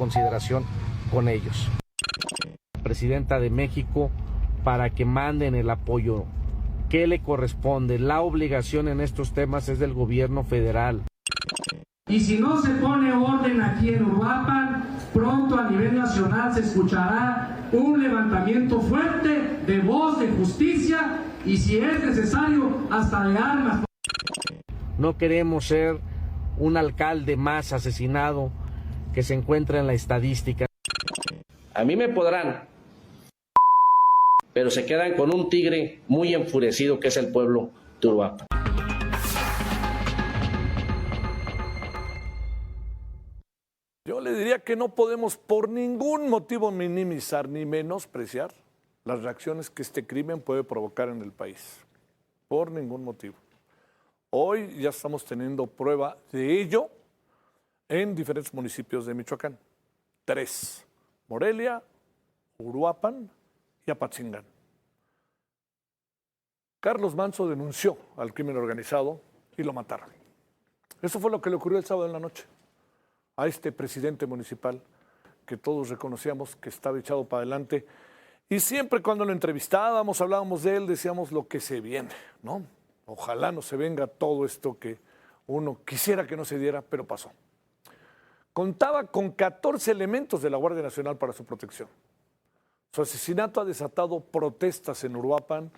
consideración con ellos. Presidenta de México, para que manden el apoyo que le corresponde. La obligación en estos temas es del gobierno federal. Y si no se pone orden aquí en Uruapan, pronto a nivel nacional se escuchará un levantamiento fuerte de voz de justicia y, si es necesario, hasta de armas. No queremos ser un alcalde más asesinado que se encuentra en la estadística. A mí me podrán, pero se quedan con un tigre muy enfurecido que es el pueblo de Uruapan. Yo le diría que no podemos por ningún motivo minimizar ni menospreciar las reacciones que este crimen puede provocar en el país. Por ningún motivo. Hoy ya estamos teniendo prueba de ello en diferentes municipios de Michoacán. 3. Morelia, Uruapan y Apatzingán. Carlos Manzo denunció al crimen organizado y lo mataron. Eso fue lo que le ocurrió el sábado en la noche a este presidente municipal que todos reconocíamos que estaba echado para adelante. Y siempre cuando lo entrevistábamos, hablábamos de él, decíamos lo que se viene, ¿no? Ojalá no se venga todo esto que uno quisiera que no se diera, pero pasó. Contaba con 14 elementos de la Guardia Nacional para su protección. Su asesinato ha desatado protestas en Uruapan,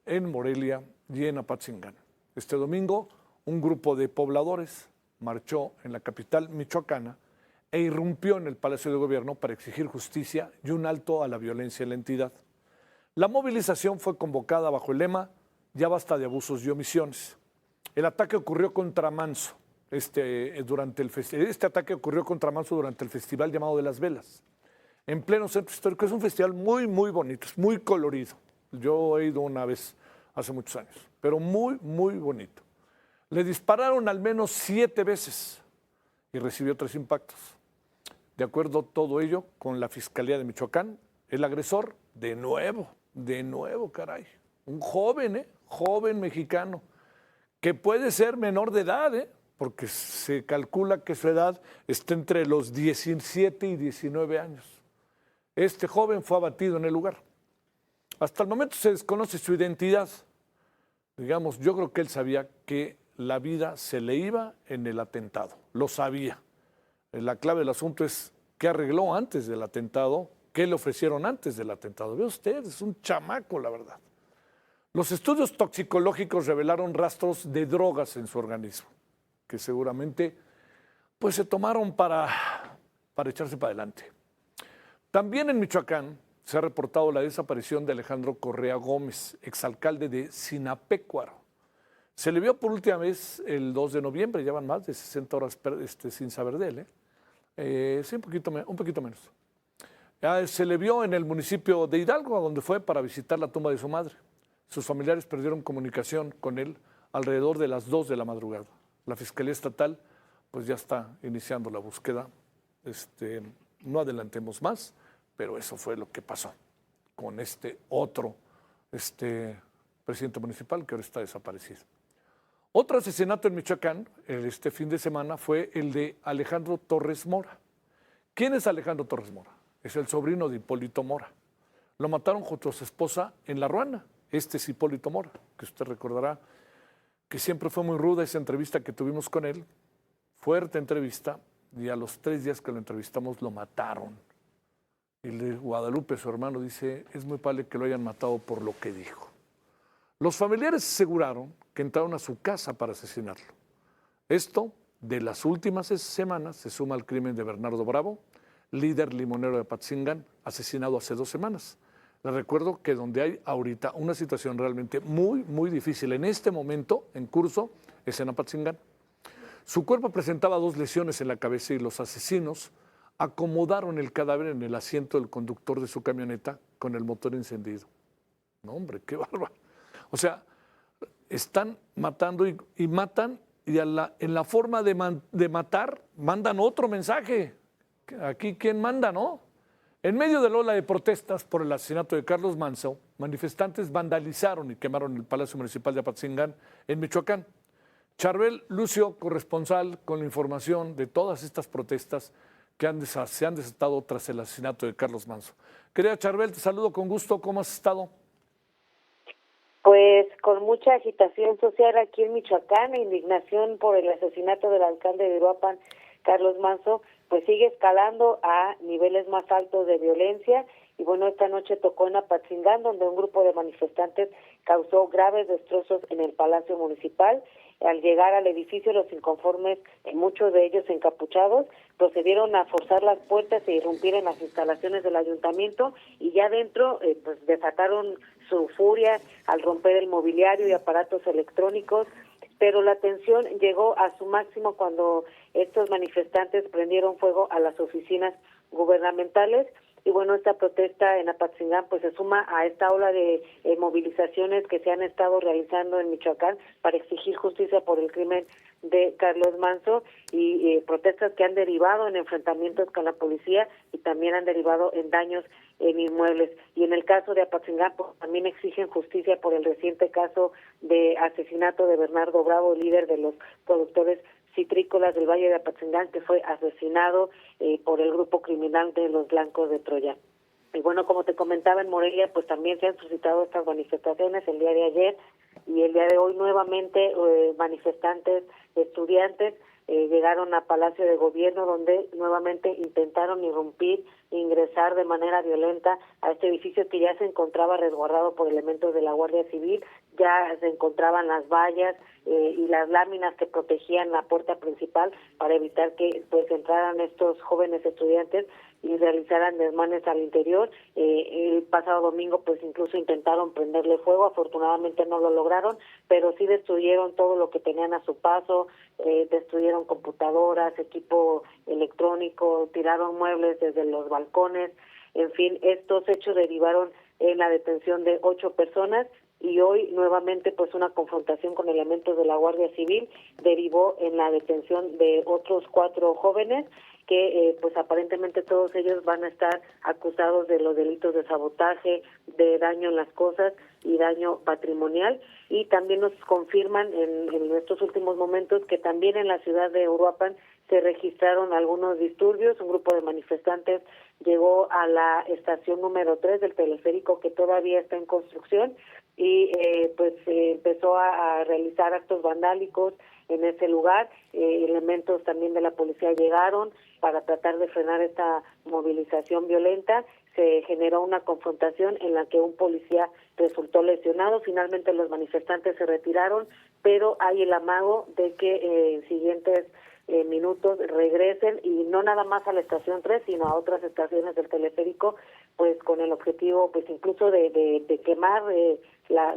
en Morelia y en Apatzingán. Este domingo, un grupo de pobladores marchó en la capital michoacana e irrumpió en el Palacio de Gobierno para exigir justicia y un alto a la violencia en la entidad. La movilización fue convocada bajo el lema "Ya basta de abusos y omisiones". El ataque ocurrió contra Manzo. Este ataque ocurrió contra Manzo durante el festival llamado de las Velas, en pleno centro histórico. Es un festival muy, muy bonito, es muy colorido. Yo he ido una vez hace muchos años, pero muy, muy bonito. Le dispararon al menos 7 veces y recibió 3 impactos. De acuerdo a todo ello, con la Fiscalía de Michoacán, el agresor, de nuevo, caray, un joven mexicano, que puede ser menor de edad, porque se calcula que su edad está entre los 17 y 19 años. Este joven fue abatido en el lugar. Hasta el momento se desconoce su identidad. Digamos, yo creo que él sabía que la vida se le iba en el atentado, lo sabía. La clave del asunto es qué arregló antes del atentado, qué le ofrecieron antes del atentado. Ve usted, es un chamaco, la verdad. Los estudios toxicológicos revelaron rastros de drogas en su organismo, que seguramente pues, se tomaron para echarse para adelante. También en Michoacán se ha reportado la desaparición de Alejandro Correa Gómez, exalcalde de Sinapecuaro. Se le vio por última vez el 2 de noviembre, ya van más de 60 horas sin saber de él. Sí, un poquito menos. Se le vio en el municipio de Hidalgo, a donde fue para visitar la tumba de su madre. Sus familiares perdieron comunicación con él alrededor de las 2 de la madrugada. La Fiscalía Estatal pues ya está iniciando la búsqueda. No adelantemos más, pero eso fue lo que pasó con este otro presidente municipal que ahora está desaparecido. Otro asesinato en Michoacán este fin de semana fue el de Alejandro Torres Mora. ¿Quién es Alejandro Torres Mora? Es el sobrino de Hipólito Mora. Lo mataron junto a su esposa en La Ruana. Este es Hipólito Mora, que usted recordará que siempre fue muy ruda esa entrevista que tuvimos con él. Fuerte entrevista, y a los 3 días que lo entrevistamos lo mataron. Y el de Guadalupe, su hermano, dice, es muy probable que lo hayan matado por lo que dijo. Los familiares aseguraron que entraron a su casa para asesinarlo. Esto, de las últimas semanas, se suma al crimen de Bernardo Bravo, líder limonero de Apatzingán, asesinado hace 2 semanas. Les recuerdo que donde hay ahorita una situación realmente muy, muy difícil en este momento, en curso, es en Apatzingán. Su cuerpo presentaba 2 lesiones en la cabeza y los asesinos acomodaron el cadáver en el asiento del conductor de su camioneta con el motor encendido. No, hombre, qué bárbaro. O sea, están matando y matan, y en la forma de matar mandan otro mensaje. Aquí, ¿quién manda, no? En medio de la ola de protestas por el asesinato de Carlos Manzo, manifestantes vandalizaron y quemaron el Palacio Municipal de Apatzingán, en Michoacán. Charbel Lucio, corresponsal con la información de todas estas protestas, que se han desatado tras el asesinato de Carlos Manso. Querida Charbel, te saludo con gusto. ¿Cómo has estado? Pues con mucha agitación social aquí en Michoacán, indignación por el asesinato del alcalde de Uruapan, Carlos Manso, pues sigue escalando a niveles más altos de violencia. Y bueno, esta noche tocó en Apatzingán, donde un grupo de manifestantes causó graves destrozos en el Palacio Municipal. Al llegar al edificio, los inconformes, muchos de ellos encapuchados, procedieron a forzar las puertas e irrumpir en las instalaciones del ayuntamiento, y ya dentro pues desataron su furia al romper el mobiliario y aparatos electrónicos. Pero la tensión llegó a su máximo cuando estos manifestantes prendieron fuego a las oficinas gubernamentales. Y bueno, esta protesta en Apatzingán pues se suma a esta ola de movilizaciones que se han estado realizando en Michoacán para exigir justicia por el crimen de Carlos Manso, y protestas que han derivado en enfrentamientos con la policía y también han derivado en daños en inmuebles. Y en el caso de Apatzingán pues también exigen justicia por el reciente caso de asesinato de Bernardo Bravo, líder de los productores citrícolas del Valle de Apatzingán, que fue asesinado por el grupo criminal de los Blancos de Troya. Y bueno, como te comentaba, en Morelia pues también se han suscitado estas manifestaciones el día de ayer y el día de hoy nuevamente manifestantes, estudiantes llegaron a Palacio de Gobierno, donde nuevamente intentaron irrumpir, ingresar de manera violenta a este edificio que ya se encontraba resguardado por elementos de la Guardia Civil. Ya se encontraban las vallas y las láminas que protegían la puerta principal para evitar que pues entraran estos jóvenes estudiantes y realizaran desmanes al interior. El pasado domingo pues incluso intentaron prenderle fuego, afortunadamente no lo lograron, pero sí destruyeron todo lo que tenían a su paso, destruyeron computadoras, equipo electrónico, tiraron muebles desde los balcones. En fin, estos hechos derivaron en la detención de 8 personas. Y hoy nuevamente pues una confrontación con elementos de la Guardia Civil derivó en la detención de otros 4 jóvenes que pues aparentemente todos ellos van a estar acusados de los delitos de sabotaje, de daño en las cosas y daño patrimonial. Y también nos confirman en estos últimos momentos que también en la ciudad de Uruapan se registraron algunos disturbios. Un grupo de manifestantes llegó a la estación número 3 del teleférico, que todavía está en construcción, y empezó a realizar actos vandálicos en ese lugar. Elementos también de la policía llegaron para tratar de frenar esta movilización violenta. Se generó una confrontación en la que un policía resultó lesionado. Finalmente los manifestantes se retiraron, pero hay el amago de que en siguientes minutos regresen, y no nada más a la estación 3, sino a otras estaciones del teleférico, pues con el objetivo pues incluso de quemar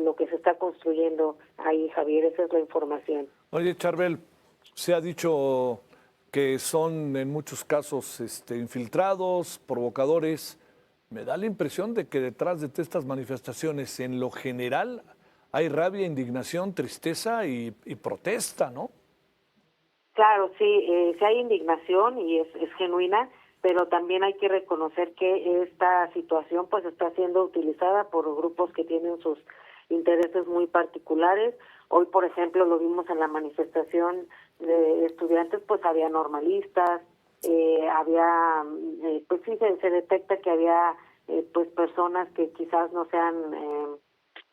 lo que se está construyendo ahí, Javier. Esa es la información. Oye, Charbel, se ha dicho que son en muchos casos infiltrados, provocadores. Me da la impresión de que detrás de estas manifestaciones, en lo general, hay rabia, indignación, tristeza y protesta, ¿no? Claro, sí, sí hay indignación y es genuina, pero también hay que reconocer que esta situación pues está siendo utilizada por grupos que tienen sus intereses muy particulares. Hoy, por ejemplo, lo vimos en la manifestación de estudiantes, pues había normalistas, había, pues sí, se detecta que había pues personas que quizás no sean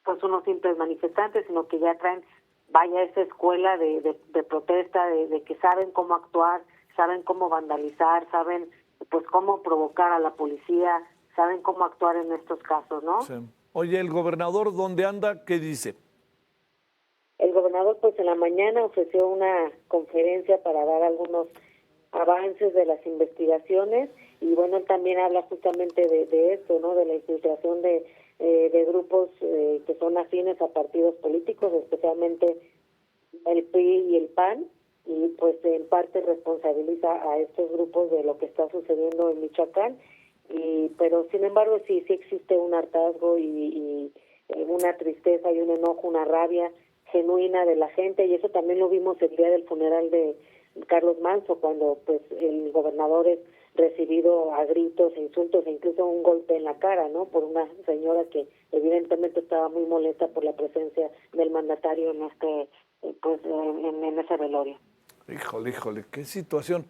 pues unos simples manifestantes, sino que ya traen esa escuela de protesta, de que saben cómo actuar, saben cómo vandalizar, saben pues cómo provocar a la policía, saben cómo actuar en estos casos, ¿no? Sí. Oye, ¿el gobernador dónde anda? ¿Qué dice? El gobernador pues en la mañana ofreció una conferencia para dar algunos avances de las investigaciones, y bueno, él también habla justamente de esto, ¿no? De la infiltración de grupos que son afines a partidos políticos, especialmente el PRI y el PAN, y pues en parte responsabiliza a estos grupos de lo que está sucediendo en Michoacán. Pero sin embargo sí existe un hartazgo y una tristeza y un enojo, una rabia genuina de la gente, y eso también lo vimos el día del funeral de Carlos Manso, cuando pues el gobernador es recibido a gritos e insultos e incluso un golpe en la cara, ¿no? Por una señora que evidentemente estaba muy molesta por la presencia del mandatario en en ese velorio. Híjole, qué situación.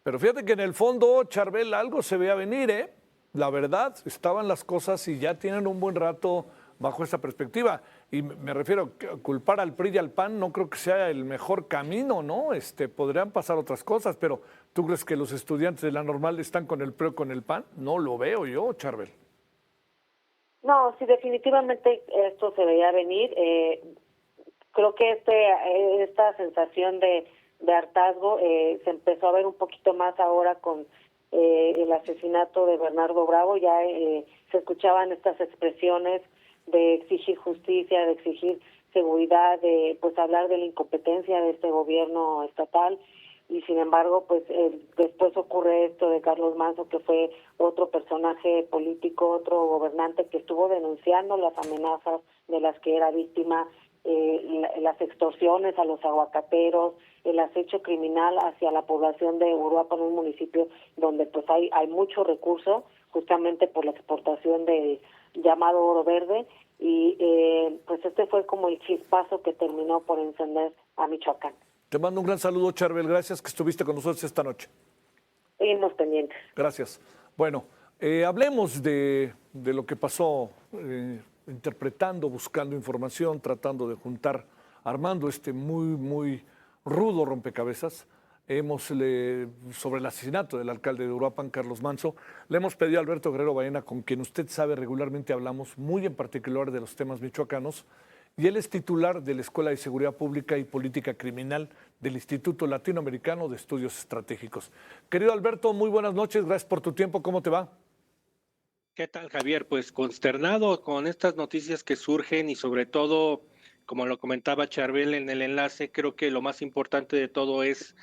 Pero fíjate que en el fondo, Charbel, algo se veía venir, ¿eh? La verdad, estaban las cosas y ya tienen un buen rato bajo esa perspectiva. Y me refiero a culpar al PRI y al PAN, no creo que sea el mejor camino, ¿no? Podrían pasar otras cosas, pero ¿tú crees que los estudiantes de la normal están con el PRI o con el PAN? No lo veo yo, Charbel. No, sí, definitivamente esto se veía venir. Creo que esta sensación de hartazgo se empezó a ver un poquito más ahora con el asesinato de Bernardo Bravo. Ya se escuchaban estas expresiones de exigir justicia, de exigir seguridad, de pues hablar de la incompetencia de este gobierno estatal. Y sin embargo, pues después ocurre esto de Carlos Manzo, que fue otro personaje político, otro gobernante que estuvo denunciando las amenazas de las que era víctima, las extorsiones a los aguacateros, el acecho criminal hacia la población de Uruapan, un municipio donde pues hay mucho recurso, justamente por la exportación de llamado oro verde, y pues este fue como el chispazo que terminó por encender a Michoacán. Te mando un gran saludo, Charbel. Gracias que estuviste con nosotros esta noche. Seguimos pendientes. Gracias. Bueno, hablemos de lo que pasó, interpretando, buscando información, tratando de juntar, armando muy rudo rompecabezas. Sobre el asesinato del alcalde de Uruapan, Carlos Manzo, le hemos pedido a Alberto Guerrero Baena, con quien usted sabe regularmente hablamos muy en particular de los temas michoacanos, y él es titular de la Escuela de Seguridad Pública y Política Criminal del Instituto Latinoamericano de Estudios Estratégicos. Querido Alberto, muy buenas noches, gracias por tu tiempo, ¿cómo te va? ¿Qué tal, Javier? Pues consternado con estas noticias que surgen y sobre todo, como lo comentaba Charbel en el enlace, creo que lo más importante de todo es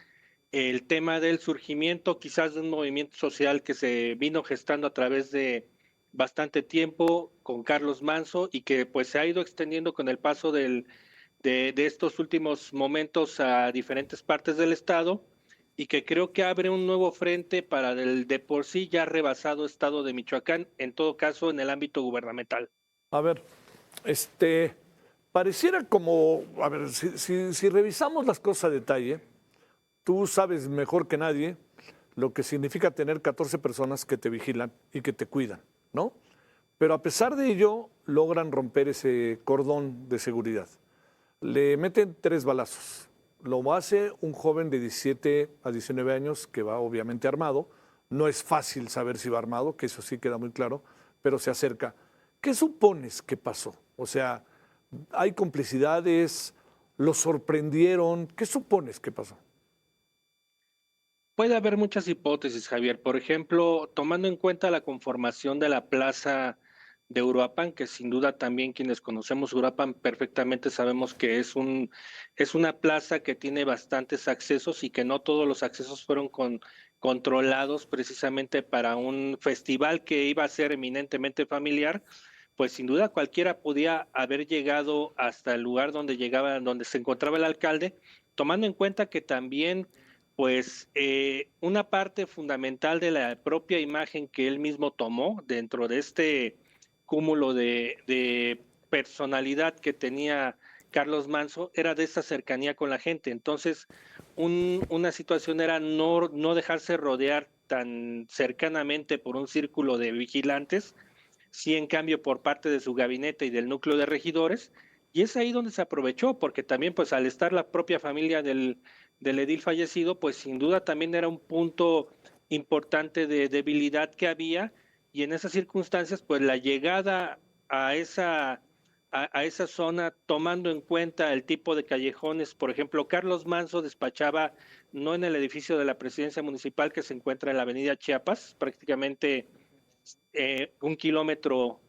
el tema del surgimiento quizás de un movimiento social que se vino gestando a través de bastante tiempo con Carlos Manzo y que pues se ha ido extendiendo con el paso de estos últimos momentos a diferentes partes del estado y que creo que abre un nuevo frente para el de por sí ya rebasado estado de Michoacán, en todo caso en el ámbito gubernamental. A ver, pareciera como, a ver, si revisamos las cosas a detalle, tú sabes mejor que nadie lo que significa tener 14 personas que te vigilan y que te cuidan, ¿no? Pero a pesar de ello, logran romper ese cordón de seguridad. Le meten 3 balazos. Lo hace un joven de 17 a 19 años que va obviamente armado. No es fácil saber si va armado, que eso sí queda muy claro, pero se acerca. ¿Qué supones que pasó? O sea, ¿hay complicidades? ¿Lo sorprendieron? ¿Qué supones que pasó? Puede haber muchas hipótesis, Javier. Por ejemplo, tomando en cuenta la conformación de la plaza de Uruapan, que sin duda también quienes conocemos Uruapan perfectamente sabemos que es una plaza que tiene bastantes accesos y que no todos los accesos fueron controlados precisamente para un festival que iba a ser eminentemente familiar, pues sin duda cualquiera podía haber llegado hasta el lugar donde se encontraba el alcalde, tomando en cuenta que también pues una parte fundamental de la propia imagen que él mismo tomó dentro de este cúmulo de personalidad que tenía Carlos Manzo era de esa cercanía con la gente. Entonces, una situación era no dejarse rodear tan cercanamente por un círculo de vigilantes, sí en cambio por parte de su gabinete y del núcleo de regidores, y es ahí donde se aprovechó, porque también pues al estar la propia familia del edil fallecido, pues sin duda también era un punto importante de debilidad que había, y en esas circunstancias pues la llegada a esa zona, tomando en cuenta el tipo de callejones, por ejemplo, Carlos Manzo despachaba no en el edificio de la presidencia municipal que se encuentra en la avenida Chiapas, prácticamente 1 kilómetro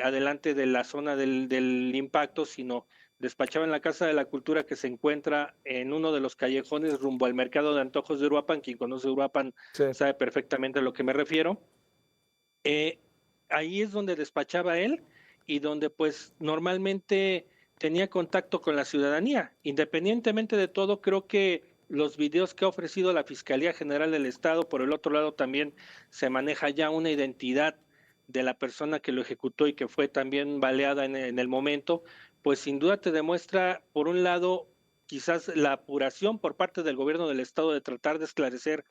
adelante de la zona del impacto, sino despachaba en la Casa de la Cultura que se encuentra en uno de los callejones rumbo al mercado de antojos de Uruapan. Quien conoce Uruapan sabe perfectamente a lo que me refiero. Ahí es donde despachaba él y donde pues normalmente tenía contacto con la ciudadanía. Independientemente de todo, creo que los videos que ha ofrecido la Fiscalía General del Estado, por el otro lado también se maneja ya una identidad de la persona que lo ejecutó y que fue también baleada en el momento, pues sin duda te demuestra, por un lado, quizás la apuración por parte del gobierno del Estado de tratar de esclarecer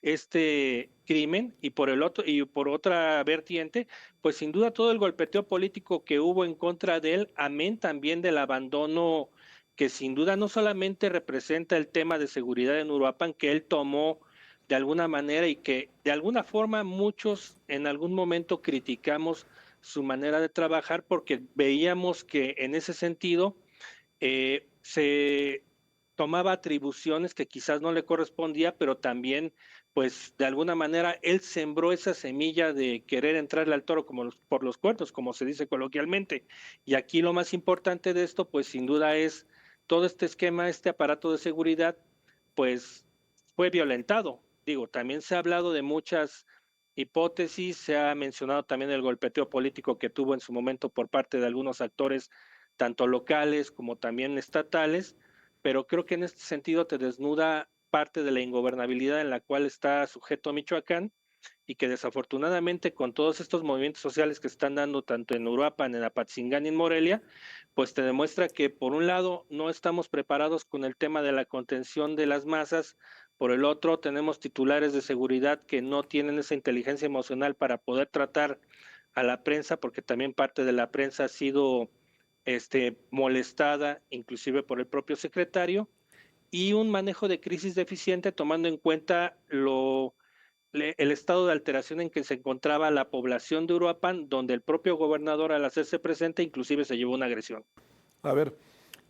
este crimen, y por otra vertiente, pues sin duda todo el golpeteo político que hubo en contra de él, amén también del abandono que sin duda no solamente representa el tema de seguridad en Uruapan, que él tomó de alguna manera y que de alguna forma muchos en algún momento criticamos su manera de trabajar porque veíamos que en ese sentido se tomaba atribuciones que quizás no le correspondía, pero también, pues, de alguna manera, él sembró esa semilla de querer entrarle al toro por los cuernos, como se dice coloquialmente. Y aquí lo más importante de esto, pues, sin duda es todo este esquema, este aparato de seguridad, pues, fue violentado. Digo, también se ha hablado de muchas hipótesis, se ha mencionado también el golpeteo político que tuvo en su momento por parte de algunos actores, tanto locales como también estatales, pero creo que en este sentido te desnuda parte de la ingobernabilidad en la cual está sujeto Michoacán y que desafortunadamente con todos estos movimientos sociales que están dando tanto en Uruapan, en Apatzingán y en Morelia, pues te demuestra que por un lado no estamos preparados con el tema de la contención de las masas, por el otro tenemos titulares de seguridad que no tienen esa inteligencia emocional para poder tratar a la prensa, porque también parte de la prensa ha sido molestada, inclusive por el propio secretario, y un manejo de crisis deficiente tomando en cuenta el estado de alteración en que se encontraba la población de Uruapan, donde el propio gobernador al hacerse presente inclusive se llevó una agresión. A ver,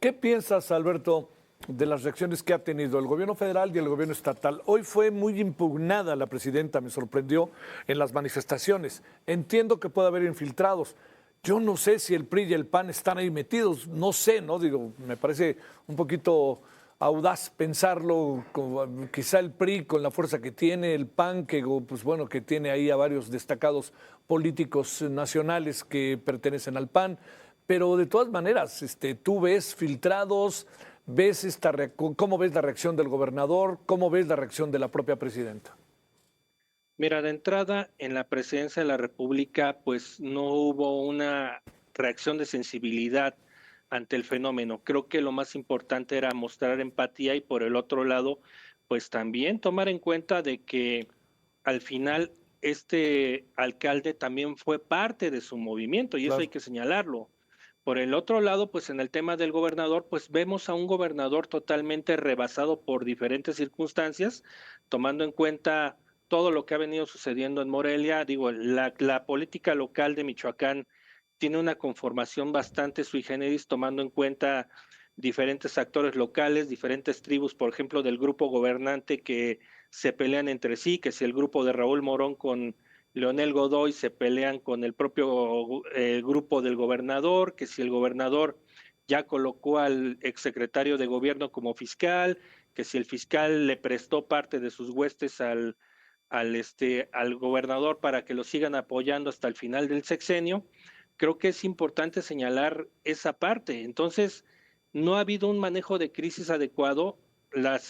¿qué piensas, Alberto, de las reacciones que ha tenido el gobierno federal y el gobierno estatal? Hoy fue muy impugnada la presidenta, me sorprendió, en las manifestaciones. Entiendo que puede haber infiltrados. Yo no sé si el PRI y el PAN están ahí metidos, no sé, ¿no? Digo, me parece un poquito audaz pensarlo, quizá el PRI con la fuerza que tiene, el PAN que, pues bueno, que tiene ahí a varios destacados políticos nacionales que pertenecen al PAN, pero de todas maneras, tú ves filtrados, ves ¿cómo ves la reacción del gobernador? ¿Cómo ves la reacción de la propia presidenta? Mira, de entrada, en la presidencia de la República, pues no hubo una reacción de sensibilidad ante el fenómeno. Creo que lo más importante era mostrar empatía y por el otro lado, pues también tomar en cuenta de que al final este alcalde también fue parte de su movimiento y eso hay que señalarlo. Por el otro lado, pues en el tema del gobernador, pues vemos a un gobernador totalmente rebasado por diferentes circunstancias, tomando en cuenta todo lo que ha venido sucediendo en Morelia. Digo, la política local de Michoacán tiene una conformación bastante sui generis, tomando en cuenta diferentes actores locales, diferentes tribus, por ejemplo, del grupo gobernante que se pelean entre sí, que si el grupo de Raúl Morón con Leonel Godoy se pelean con el propio grupo del gobernador, que si el gobernador ya colocó al exsecretario de gobierno como fiscal, que si el fiscal le prestó parte de sus huestes al gobernador para que lo sigan apoyando hasta el final del sexenio. Creo que es importante señalar esa parte. Entonces, no ha habido un manejo de crisis adecuado. La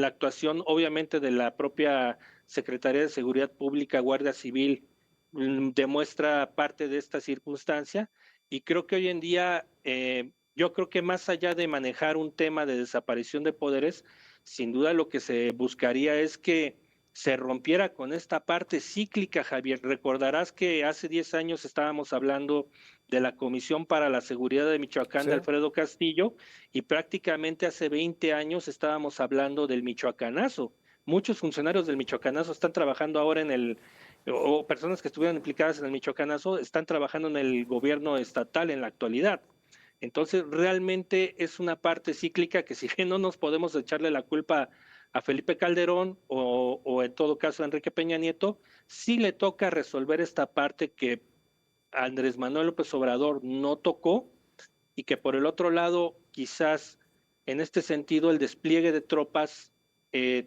actuación, obviamente, de la propia Secretaría de Seguridad Pública, Guardia Civil, demuestra parte de esta circunstancia. Y creo que hoy en día, yo creo que más allá de manejar un tema de desaparición de poderes, sin duda lo que se buscaría es que se rompiera con esta parte cíclica, Javier. Recordarás que hace 10 años estábamos hablando de la Comisión para la Seguridad de Michoacán de Alfredo Castillo y prácticamente hace 20 años estábamos hablando del Michoacanazo. Muchos funcionarios del Michoacanazo están trabajando ahora o personas que estuvieron implicadas en el Michoacanazo están trabajando en el gobierno estatal en la actualidad. Entonces, realmente es una parte cíclica que si bien no nos podemos echarle la culpa a Felipe Calderón o en todo caso a Enrique Peña Nieto, sí le toca resolver esta parte que Andrés Manuel López Obrador no tocó y que por el otro lado quizás en este sentido el despliegue de tropas,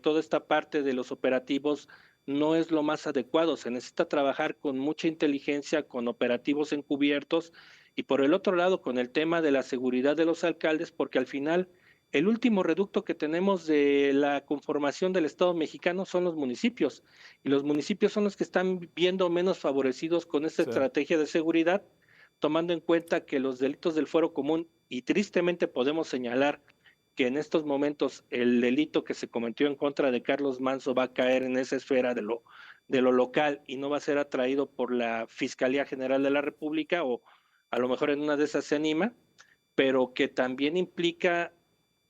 toda esta parte de los operativos no es lo más adecuado. Se necesita trabajar con mucha inteligencia, con operativos encubiertos y por el otro lado con el tema de la seguridad de los alcaldes, porque al final el último reducto que tenemos de la conformación del Estado mexicano son los municipios, y los municipios son los que están viendo menos favorecidos con esta estrategia de seguridad, tomando en cuenta que los delitos del fuero común, y tristemente podemos señalar que en estos momentos el delito que se cometió en contra de Carlos Manso va a caer en esa esfera de lo local y no va a ser atraído por la Fiscalía General de la República, o a lo mejor en una de esas se anima, pero que también implica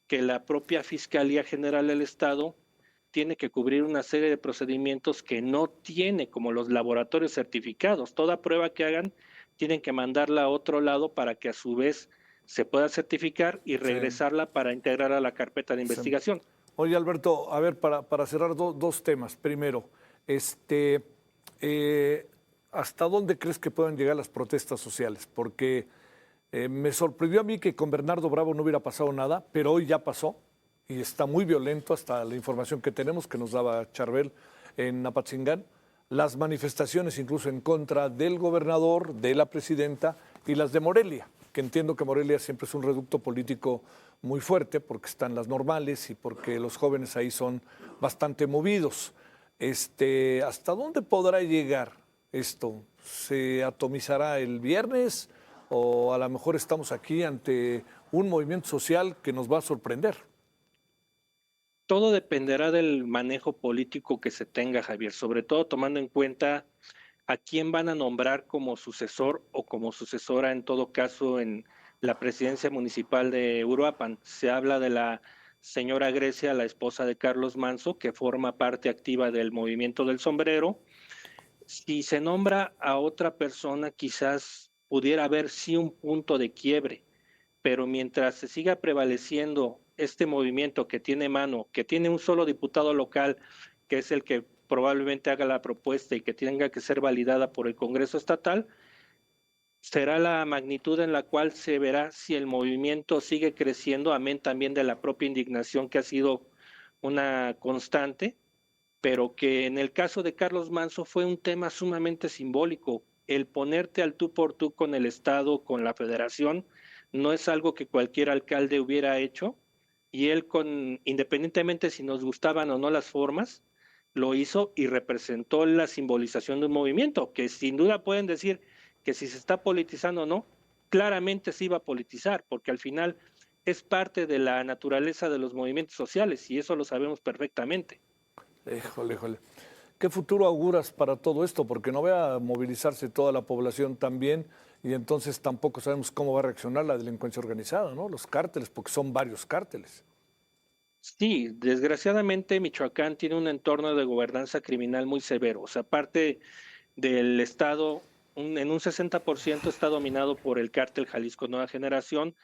que la propia Fiscalía General del Estado tiene que cubrir una serie de procedimientos que no tiene, como los laboratorios certificados. Toda prueba que hagan tienen que mandarla a otro lado para que a su vez se pueda certificar y regresarla para integrar a la carpeta de investigación. Oye, Alberto, a ver, para cerrar dos temas. Primero, ¿hasta dónde crees que pueden llegar las protestas sociales? Porque me sorprendió a mí que con Bernardo Bravo no hubiera pasado nada, pero hoy ya pasó y está muy violento hasta la información que tenemos, que nos daba Charbel en Apatzingán. Las manifestaciones incluso en contra del gobernador, de la presidenta y las de Morelia, que entiendo que Morelia siempre es un reducto político muy fuerte porque están las normales y porque los jóvenes ahí son bastante movidos. ¿Hasta dónde podrá llegar esto? ¿Se atomizará el viernes o a lo mejor estamos aquí ante un movimiento social que nos va a sorprender? Todo dependerá del manejo político que se tenga, Javier, sobre todo tomando en cuenta a quién van a nombrar como sucesor o como sucesora, en todo caso, en la presidencia municipal de Uruapan. Se habla de la señora Grecia, la esposa de Carlos Manso, que forma parte activa del movimiento del sombrero. Si se nombra a otra persona, quizás pudiera haber sí un punto de quiebre, pero mientras se siga prevaleciendo este movimiento que tiene mano, que tiene un solo diputado local, que es el que probablemente haga la propuesta y que tenga que ser validada por el Congreso Estatal, será la magnitud en la cual se verá si el movimiento sigue creciendo, amén también de la propia indignación que ha sido una constante, pero que en el caso de Carlos Manso fue un tema sumamente simbólico. El ponerte al tú por tú con el Estado, con la Federación, no es algo que cualquier alcalde hubiera hecho, y él, independientemente si nos gustaban o no las formas, lo hizo y representó la simbolización de un movimiento, que sin duda pueden decir que si se está politizando o no, claramente se iba a politizar, porque al final es parte de la naturaleza de los movimientos sociales y eso lo sabemos perfectamente. Híjole. ¿Qué futuro auguras para todo esto? Porque no va a movilizarse toda la población también y entonces tampoco sabemos cómo va a reaccionar la delincuencia organizada, ¿no? Los cárteles, porque son varios cárteles. Sí, desgraciadamente Michoacán tiene un entorno de gobernanza criminal muy severo. O sea, parte del Estado, en un 60% está dominado por el cártel Jalisco Nueva Generación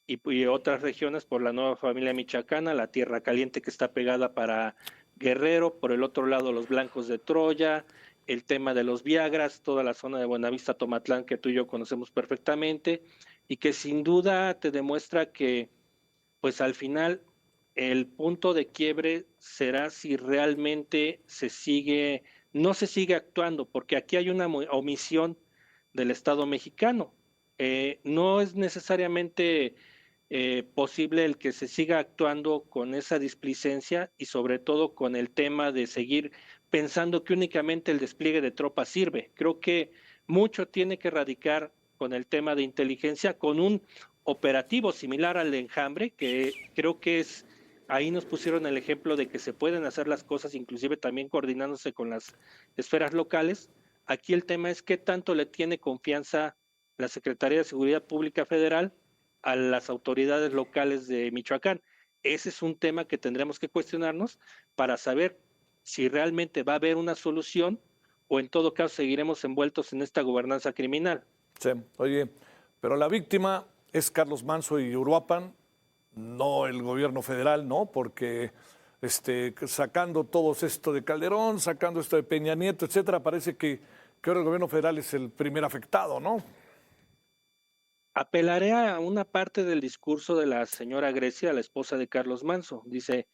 y otras regiones por la Nueva Familia Michoacana, la Tierra Caliente que está pegada para Guerrero, por el otro lado los Blancos de Troya, el tema de los Viagras, toda la zona de Buenavista, Tomatlán, que tú y yo conocemos perfectamente, y que sin duda te demuestra que, pues al final, el punto de quiebre será si realmente no se sigue actuando, porque aquí hay una omisión del Estado mexicano. No es necesariamente posible el que se siga actuando con esa displicencia y sobre todo con el tema de seguir pensando que únicamente el despliegue de tropas sirve. Creo que mucho tiene que radicar con el tema de inteligencia, con un operativo similar al de Enjambre, que creo que ahí nos pusieron el ejemplo de que se pueden hacer las cosas, inclusive también coordinándose con las esferas locales. Aquí el tema es qué tanto le tiene confianza la Secretaría de Seguridad Pública Federal a las autoridades locales de Michoacán. Ese es un tema que tendremos que cuestionarnos para saber si realmente va a haber una solución o en todo caso seguiremos envueltos en esta gobernanza criminal. Sí, oye, pero la víctima es Carlos Manso y Uruapan, no el gobierno federal, ¿no? Porque sacando todo esto de Calderón, sacando esto de Peña Nieto, etcétera, parece que ahora el gobierno federal es el primer afectado, ¿no? Apelaré a una parte del discurso de la señora Grecia, la esposa de Carlos Manso. Dice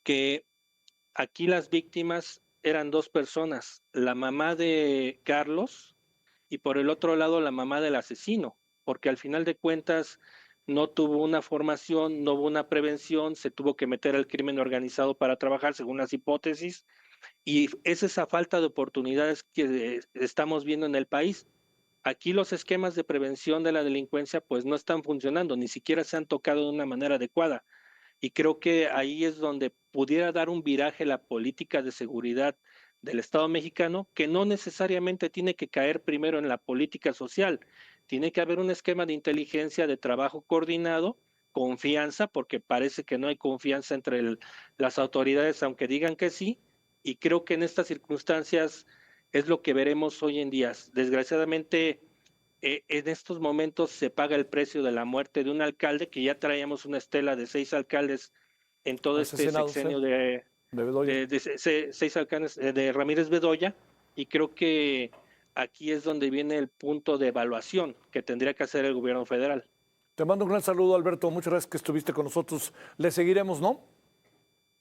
que aquí las víctimas eran dos personas, la mamá de Carlos y por el otro lado la mamá del asesino, porque al final de cuentas no tuvo una formación, no hubo una prevención, se tuvo que meter al crimen organizado para trabajar según las hipótesis, y es esa falta de oportunidades que estamos viendo en el país. Aquí los esquemas de prevención de la delincuencia pues no están funcionando, ni siquiera se han tocado de una manera adecuada. y creo que ahí es donde pudiera dar un viraje la política de seguridad del Estado mexicano, que no necesariamente tiene que caer primero en la política social, tiene que haber un esquema de inteligencia, de trabajo coordinado, confianza, porque parece que no hay confianza entre las autoridades, aunque digan que sí, y creo que en estas circunstancias es lo que veremos hoy en día. Desgraciadamente, en estos momentos se paga el precio de la muerte de un alcalde, que ya traíamos una estela de 6 alcaldes en todo este sexenio de Bedoya. de 6 alcaldes de Ramírez Bedoya, y creo que aquí es donde viene el punto de evaluación que tendría que hacer el gobierno federal. Te mando un gran saludo, Alberto. Muchas gracias que estuviste con nosotros. Le seguiremos, ¿no?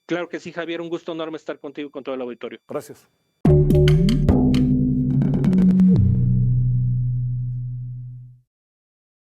Claro que sí, Javier, un gusto enorme estar contigo y con todo el auditorio. Gracias.